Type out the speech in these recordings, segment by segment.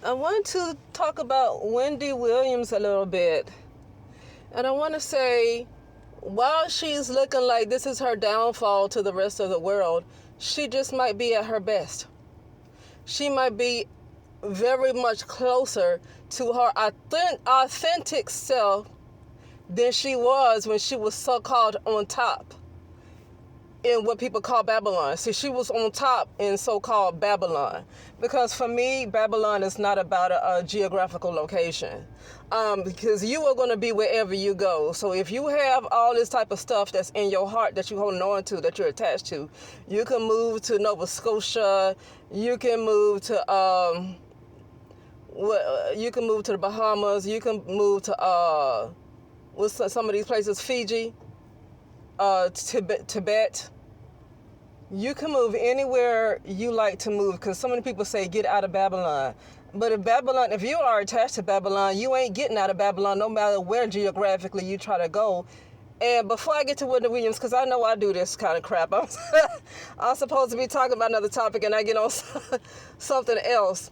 I want to talk about Wendy Williams a little bit. And I want to say, while she's looking like this is her downfall to the rest of the world, she just might be at her best. She might be very much closer to her authentic self than she was when she was so-called on top in what people call Babylon. See, she was on top in so-called Babylon. Because for me, Babylon is not about a geographical location. Because you are going to be wherever you go. So if you have all this type of stuff that's in your heart that you're holding on to, that you're attached to, you can move to Nova Scotia. You can move to you can move to the Bahamas. You can move to what's some of these places, Fiji, Tibet. You can move anywhere you like to move, because so many people say get out of Babylon. But if you are attached to Babylon, you ain't getting out of Babylon no matter where geographically you try to go. And before I get to Wendy Williams, because I know I do this kind of crap, I'm supposed to be talking about another topic and I get on something else.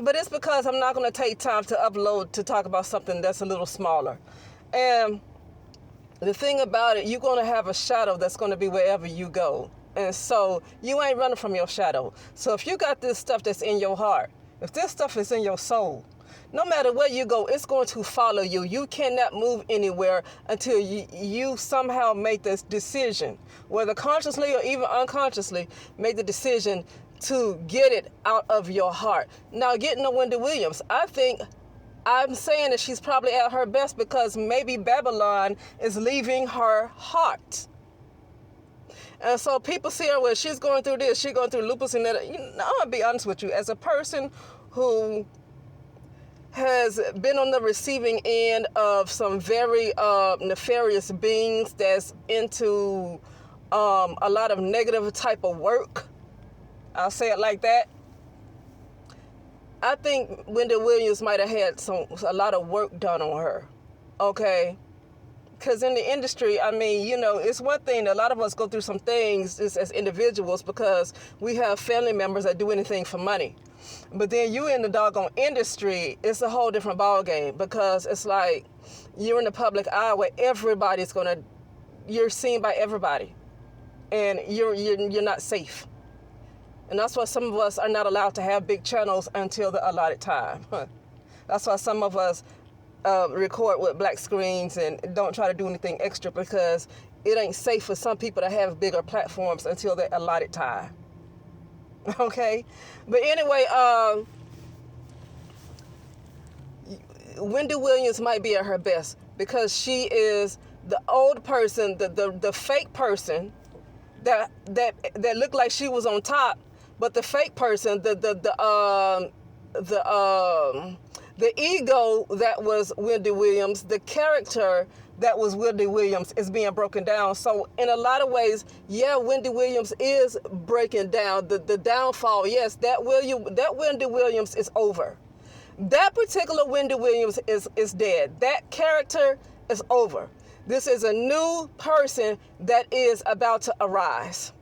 But it's because I'm not going to take time to upload to talk about something that's a little smaller. And the thing about it, you're going to have a shadow that's going to be wherever you go. And so you ain't running from your shadow. So if you got this stuff that's in your heart, if this stuff is in your soul, no matter where you go, it's going to follow you. You cannot move anywhere until you somehow make this decision, whether consciously or even unconsciously, make the decision to get it out of your heart. Now, getting to Wendy Williams, I'm saying that she's probably at her best because maybe Babylon is leaving her heart. And so people see her where she's going through this, she's going through lupus and that. I'm going to be honest with you. As a person who has been on the receiving end of some very nefarious beings that's into a lot of negative type of work, I'll say it like that. I think Wendy Williams might have had a lot of work done on her, okay? Because in the industry, I mean, it's one thing that a lot of us go through some things just as individuals because we have family members that do anything for money. But then you in the doggone industry, it's a whole different ballgame because it's like you're in the public eye where you're seen by everybody, and you're not safe. And that's why some of us are not allowed to have big channels until the allotted time. That's why some of us record with black screens and don't try to do anything extra because it ain't safe for some people to have bigger platforms until the allotted time. Okay? But anyway, Wendy Williams might be at her best because she is the old person, the fake person that looked like she was on top, but the fake person, the ego that was Wendy Williams, the character that was Wendy Williams is being broken down. So in a lot of ways, yeah, Wendy Williams is breaking down. The downfall, yes, that Wendy Williams is over. That particular Wendy Williams is dead. That character is over. This is a new person that is about to arise.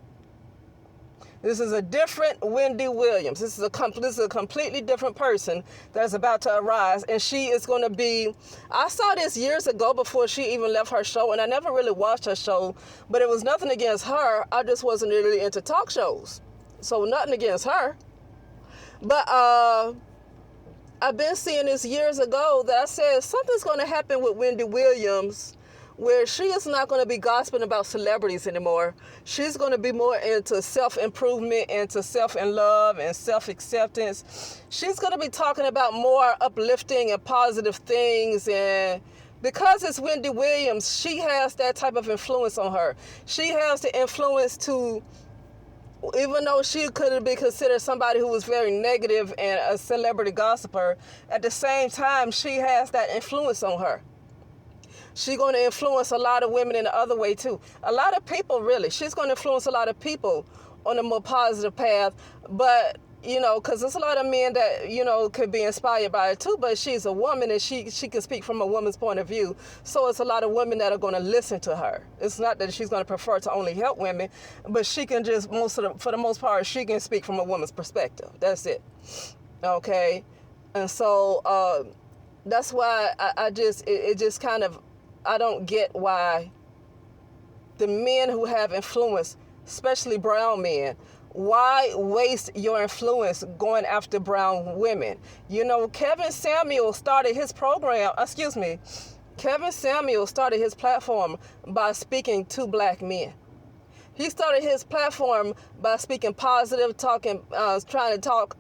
This is a different Wendy Williams. This is a completely different person that's about to arise. And she is going to be, I saw this years ago before she even left her show. And I never really watched her show. But it was nothing against her. I just wasn't really into talk shows. So nothing against her. But I've been seeing this years ago that I said something's going to happen with Wendy Williams where she is not going to be gossiping about celebrities anymore. She's going to be more into self-improvement, into self-love and self-acceptance. She's going to be talking about more uplifting and positive things. And because it's Wendy Williams, she has that type of influence on her. She has the influence to, even though she could be considered somebody who was very negative and a celebrity gossiper, at the same time, she has that influence on her. She's going to influence a lot of women in the other way too. A lot of people, really. She's going to influence a lot of people on a more positive path. But, because there's a lot of men that, could be inspired by her too. But she's a woman and she can speak from a woman's point of view. So it's a lot of women that are going to listen to her. It's not that she's going to prefer to only help women, but she can just, for the most part, she can speak from a woman's perspective. That's it. Okay. And so that's why it just kind of, I don't get why the men who have influence, especially brown men, why waste your influence going after brown women? You know, Kevin Samuel started his platform by speaking to black men. He started his platform by speaking positive, trying to talk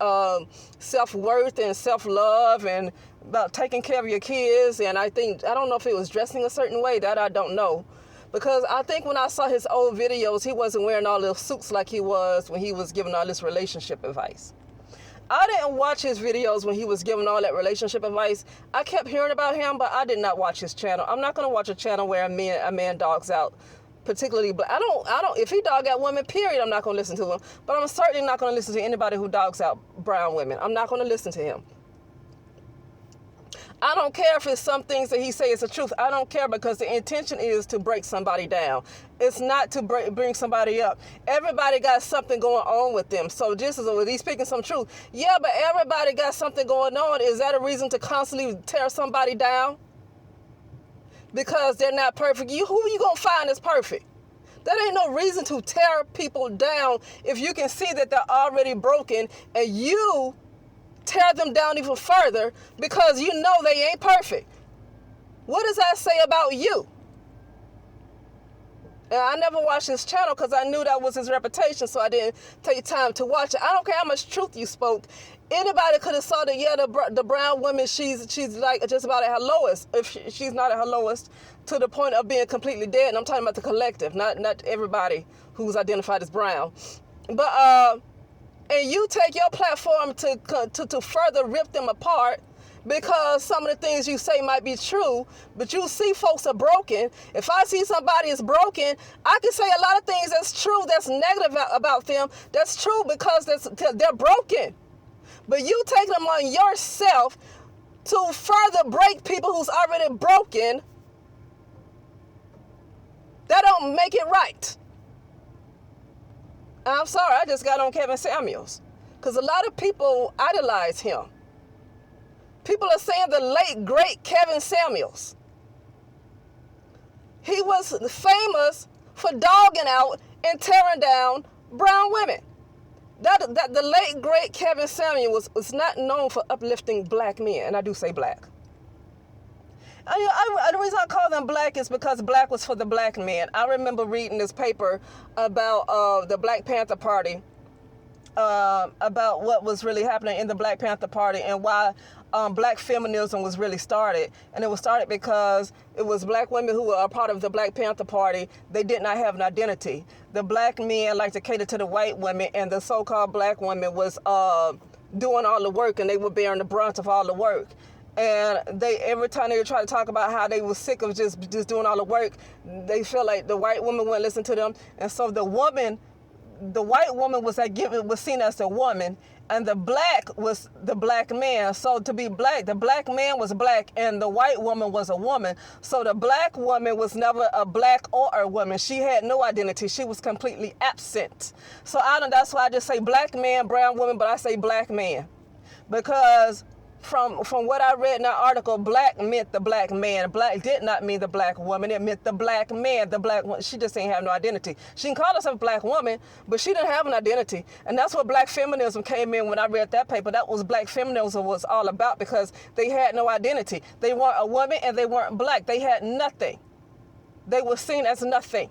self-worth and self-love and about taking care of your kids. And I don't know if he was dressing a certain way, that I don't know. Because I think when I saw his old videos, he wasn't wearing all those suits like he was when he was giving all this relationship advice. I didn't watch his videos when he was giving all that relationship advice. I kept hearing about him, but I did not watch his channel. I'm not going to watch a channel where a man dogs out, particularly black. I don't, if he dog out women, period, I'm not going to listen to him. But I'm certainly not going to listen to anybody who dogs out brown women. I'm not going to listen to him. I don't care if it's some things that he says is the truth. I don't care, because the intention is to break somebody down. It's not to bring somebody up. Everybody got something going on with them. So just as he's speaking some truth. Yeah, but everybody got something going on. Is that a reason to constantly tear somebody down? Because they're not perfect. Who are you going to find is perfect? That ain't no reason to tear people down if you can see that they're already broken and you tear them down even further because you know they ain't perfect. What does that say about you? And I never watched his channel because I knew that was his reputation, so I didn't take time to watch it. I don't care how much truth you spoke. Anybody could have saw that, yeah, the brown woman, she's like just about at her lowest, if she's not at her lowest, to the point of being completely dead. And I'm talking about the collective, not everybody who's identified as brown. But and you take your platform to further rip them apart because some of the things you say might be true, but you see folks are broken. If I see somebody is broken, I can say a lot of things that's true, that's negative about them. That's true because they're broken. But you take them on yourself to further break people who's already broken. That don't make it right. I'm sorry, I just got on Kevin Samuels because a lot of people idolize him. People are saying the late, great Kevin Samuels. He was famous for dogging out and tearing down brown women. That the late, great Kevin Samuels was not known for uplifting black men, and I do say black. The reason I call them black is because black was for the black men. I remember reading this paper about the Black Panther Party, about what was really happening in the Black Panther Party and why black feminism was really started. And it was started because it was black women who were a part of the Black Panther Party. They did not have an identity. The black men liked to cater to the white women, and the so-called black women was doing all the work, and they were bearing the brunt of all the work. And every time they would try to talk about how they were sick of just doing all the work, they felt like the white woman wouldn't listen to them. And so the white woman was seen as a woman, and the black was the black man. So to be black, the black man was black, and the white woman was a woman. So the black woman was never a black or a woman. She had no identity. She was completely absent. So that's why I just say black man, brown woman, but I say black man, because from what I read in that article, black meant the black man. Black did not mean the black woman. It meant the black man, the black woman. She just didn't have no identity. She can call herself a black woman, but she didn't have an identity. And that's what black feminism came in when I read that paper. That was black feminism was all about, because they had no identity. They weren't a woman and they weren't black. They had nothing. They were seen as nothing.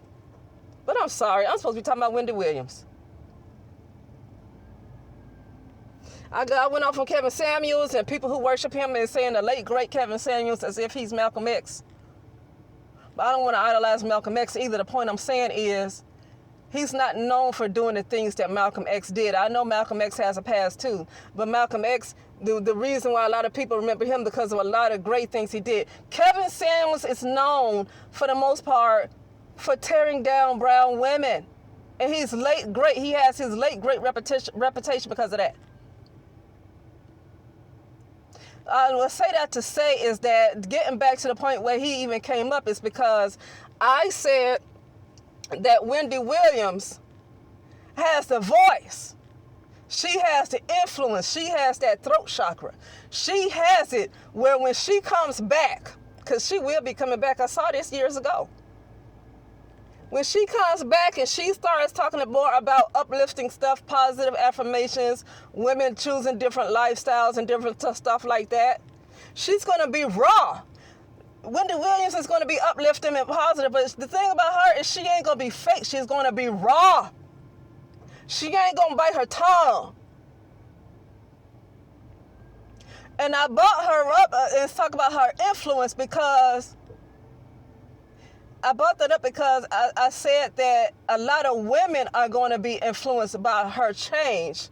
But I'm sorry, I'm supposed to be talking about Wendy Williams. I went off on Kevin Samuels and people who worship him and saying the late, great Kevin Samuels as if he's Malcolm X. But I don't want to idolize Malcolm X either. The point I'm saying is he's not known for doing the things that Malcolm X did. I know Malcolm X has a past too, but Malcolm X, the reason why a lot of people remember him because of a lot of great things he did. Kevin Samuels is known for the most part for tearing down brown women. And he's late, great. He has his late, great reputation because of that. I will say that to say is that getting back to the point where he even came up is because I said that Wendy Williams has the voice. She has the influence. She has that throat chakra. She has it where when she comes back, because she will be coming back. I saw this years ago. When she comes back and she starts talking more about uplifting stuff, positive affirmations, women choosing different lifestyles and different stuff like that, she's going to be raw. Wendy Williams is going to be uplifting and positive, but the thing about her is she ain't going to be fake. She's going to be raw. She ain't going to bite her tongue. And I brought her up and talk about her influence because I said that a lot of women are going to be influenced by her change,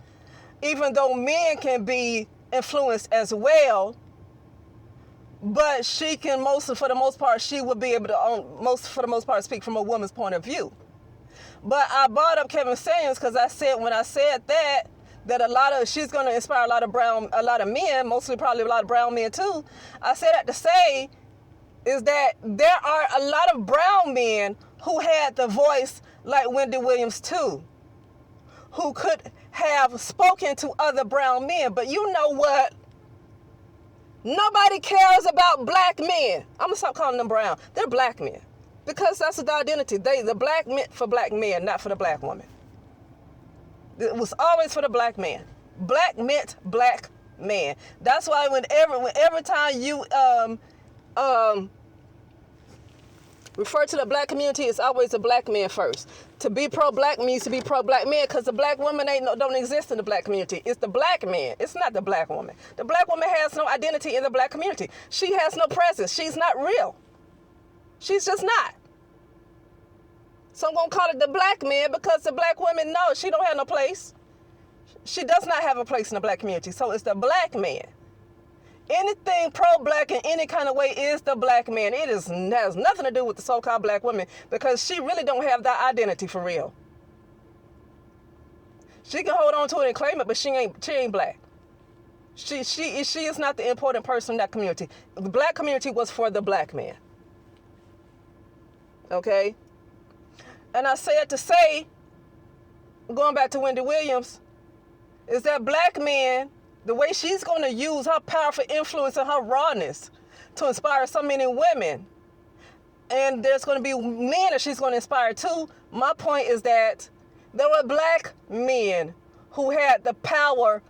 even though men can be influenced as well. But she can for the most part, she will be able to speak from a woman's point of view. But I brought up Kevin Samuels because when I said that she's going to inspire a lot of men, mostly probably a lot of brown men too. I said that to say is that there are a lot of brown men who had the voice like Wendy Williams too, who could have spoken to other brown men. But you know what? Nobody cares about black men. I'm going to stop calling them brown. They're black men. Because that's the identity. The black meant for black men, not for the black woman. It was always for the black man. Black meant black man. That's why every time you refer to the black community, it's always a black man first. To be pro-black means to be pro-black man, because the black woman don't exist in the black community. It's the black man. It's not the black woman. The black woman has no identity in the black community. She has no presence. She's not real. She's just not. So I'm going to call it the black man because the black woman, no, she don't have no place. She does not have a place in the black community. So it's the black man. Anything pro-black in any kind of way is the black man. It has nothing to do with the so-called black woman because she really don't have that identity for real. She can hold on to it and claim it, but she ain't black. She is not the important person in that community. The black community was for the black man. Okay? And I say it to say, going back to Wendy Williams, is that black man, the way she's going to use her powerful influence and her rawness to inspire so many women, and there's going to be men that she's going to inspire too. My point is that there were black men who had the power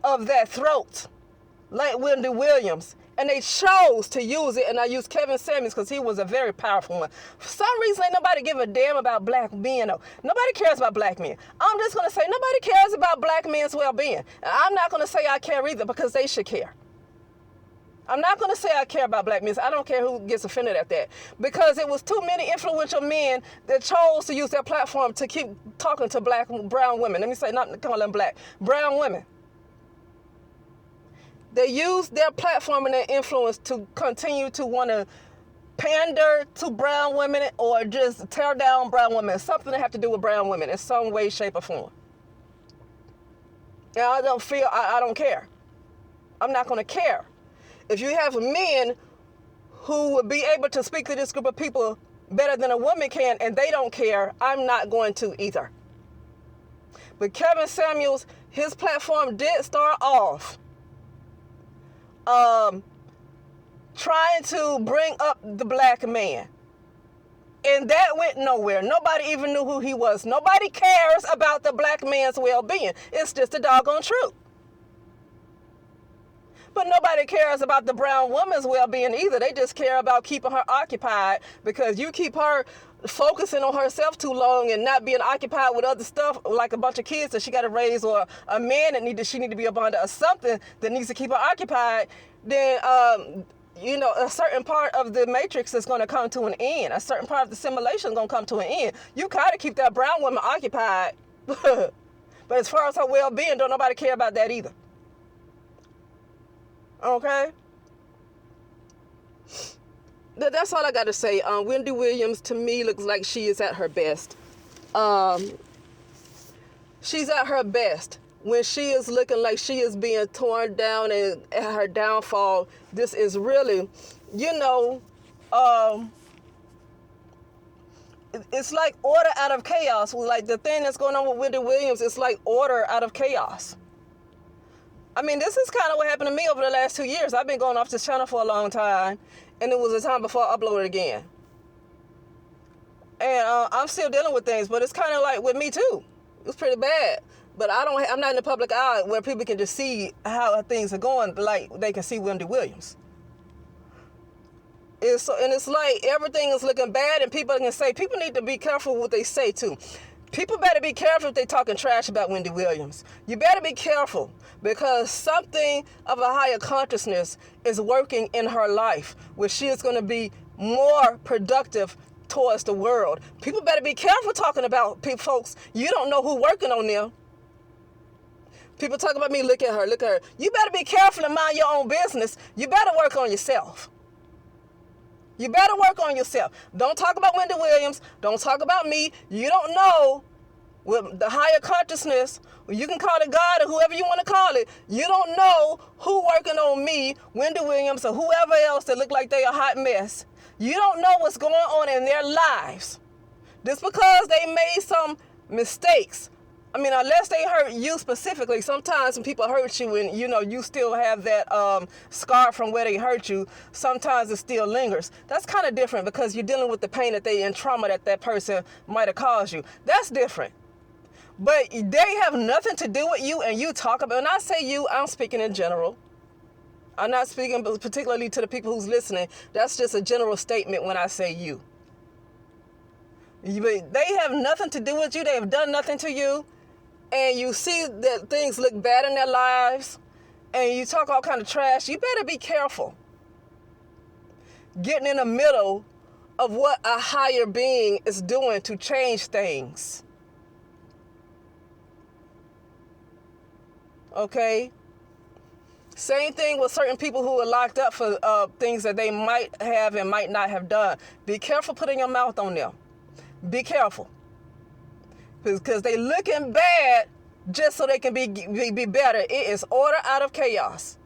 of that throat, like Wendy Williams, and they chose to use it. And I used Kevin Samuels because he was a very powerful one. For some reason, ain't nobody give a damn about black men, though. Nobody cares about black men. I'm just going to say nobody cares about black men's well-being. And I'm not going to say I care either because they should care. I'm not going to say I care about black men. I don't care who gets offended at that. Because it was too many influential men that chose to use their platform to keep talking to brown women. Let me say, not call them black, brown women. They use their platform and their influence to continue to want to pander to brown women or just tear down brown women. Something that have to do with brown women in some way, shape, or form. And I don't care. I'm not going to care. If you have men who would be able to speak to this group of people better than a woman can and they don't care, I'm not going to either. But Kevin Samuels, his platform did start off trying to bring up the black man. And that went nowhere. Nobody even knew who he was. Nobody cares about the black man's well-being. It's just the doggone truth. But nobody cares about the brown woman's well-being either. They just care about keeping her occupied because you keep her focusing on herself too long and not being occupied with other stuff like a bunch of kids that she got to raise or a man that she need to be up under or something that needs to keep her occupied, then a certain part of the matrix is going to come to an end. A certain part of the simulation is going to come to an end. You got to keep that brown woman occupied. But as far as her well-being, don't nobody care about that either. Okay? That's all I got to say. Wendy Williams, to me, looks like she is at her best. She's at her best. When she is looking like she is being torn down and at her downfall, this is really, it's like order out of chaos. Like the thing that's going on with Wendy Williams, it's like order out of chaos. I mean, this is kind of what happened to me over the last 2 years. I've been going off this channel for a long time, and it was a time before I uploaded again. And I'm still dealing with things, but it's kind of like with me too. It's pretty bad. But I'm not in the public eye where people can just see how things are going, like they can see Wendy Williams. It's like everything is looking bad, and people need to be careful what they say too. People better be careful if they're talking trash about Wendy Williams. You better be careful, because something of a higher consciousness is working in her life, where she is going to be more productive towards the world. People better be careful talking about folks. You don't know who working on them. People talk about me, look at her. You better be careful and mind your own business. You better work on yourself. You better work on yourself. Don't talk about Wendy Williams. Don't talk about me. You don't know, with the higher consciousness, or you can call it God or whoever you want to call it. You don't know who working on me, Wendy Williams, or whoever else that look like they a hot mess. You don't know what's going on in their lives. Just because they made some mistakes, I mean, unless they hurt you specifically. Sometimes when people hurt you and, you still have that scar from where they hurt you, sometimes it still lingers. That's kind of different, because you're dealing with the pain and trauma that person might have caused you. That's different. But they have nothing to do with you, and you talk about, when I say you, I'm speaking in general. I'm not speaking particularly to the people who's listening. That's just a general statement when I say you. They have nothing to do with you. They have done nothing to you. And you see that things look bad in their lives, and you talk all kind of trash. You better be careful getting in the middle of what a higher being is doing to change things. Okay? Same thing with certain people who are locked up for things that they might have and might not have done. Be careful putting your mouth on them. Be careful. Because they looking bad just so they can be better. It is order out of chaos.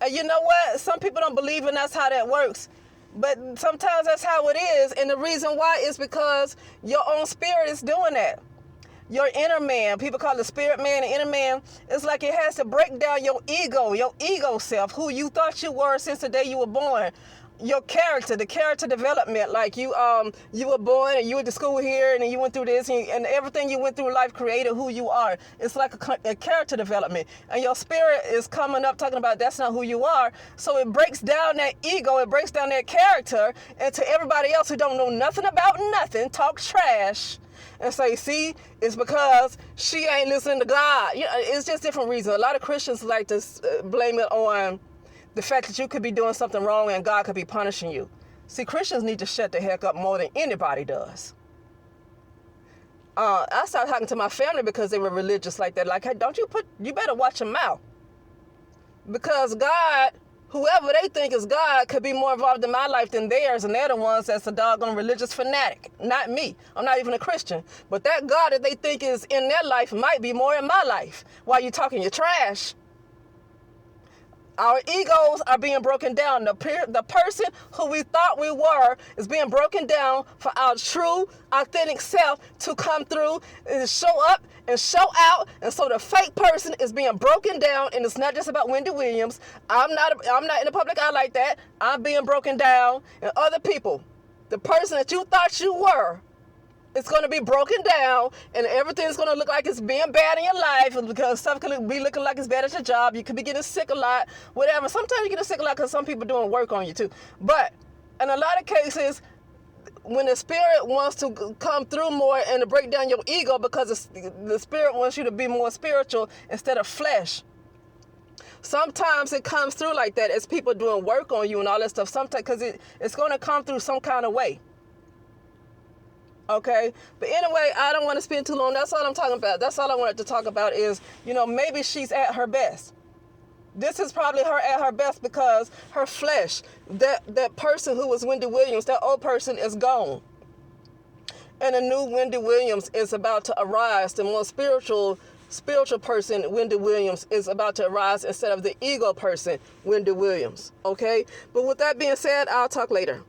And you know what? Some people don't believe in that's how that works. But sometimes that's how it is. And the reason why is because your own spirit is doing that. Your inner man, people call it the spirit man and inner man. It's like it has to break down your ego self, who you thought you were since the day you were born. Your character, the character development, like you were born and you went to school here and then you went through this and everything you went through life created who you are. It's like a character development, and your spirit is coming up talking about that's not who you are. So it breaks down that ego, it breaks down that character, and to everybody else who don't know nothing about nothing, talk trash and say, see, it's because she ain't listening to God. It's just different reasons. A lot of Christians like to blame it on the fact that you could be doing something wrong and God could be punishing you. See, Christians need to shut the heck up more than anybody does. I started talking to my family because they were religious like that. Like, hey, you better watch your mouth. Because God, whoever they think is God, could be more involved in my life than theirs, and they're the ones that's a doggone religious fanatic. Not me. I'm not even a Christian. But that God that they think is in their life might be more in my life. While you talking your trash. Our egos are being broken down. The person who we thought we were is being broken down for our true, authentic self to come through and show up and show out. And so the fake person is being broken down, and it's not just about Wendy Williams. I'm not in the public eye like that. I'm being broken down, and other people, the person that you thought you were, it's going to be broken down, and everything's going to look like it's being bad in your life, because stuff could be looking like it's bad at your job. You could be getting sick a lot, whatever. Sometimes you get sick a lot because some people doing work on you too. But in a lot of cases, when the spirit wants to come through more and to break down your ego, because the spirit wants you to be more spiritual instead of flesh. Sometimes it comes through like that as people doing work on you and all that stuff. Sometimes because it's going to come through some kind of way. Okay, but anyway, I don't want to spend too long. That's all I'm talking about. That's all I wanted to talk about is, maybe she's at her best. This is probably her at her best because her flesh, that person who was Wendy Williams, that old person is gone. And a new Wendy Williams is about to arise. The more spiritual person, Wendy Williams, is about to arise instead of the ego person, Wendy Williams. Okay, but with that being said, I'll talk later.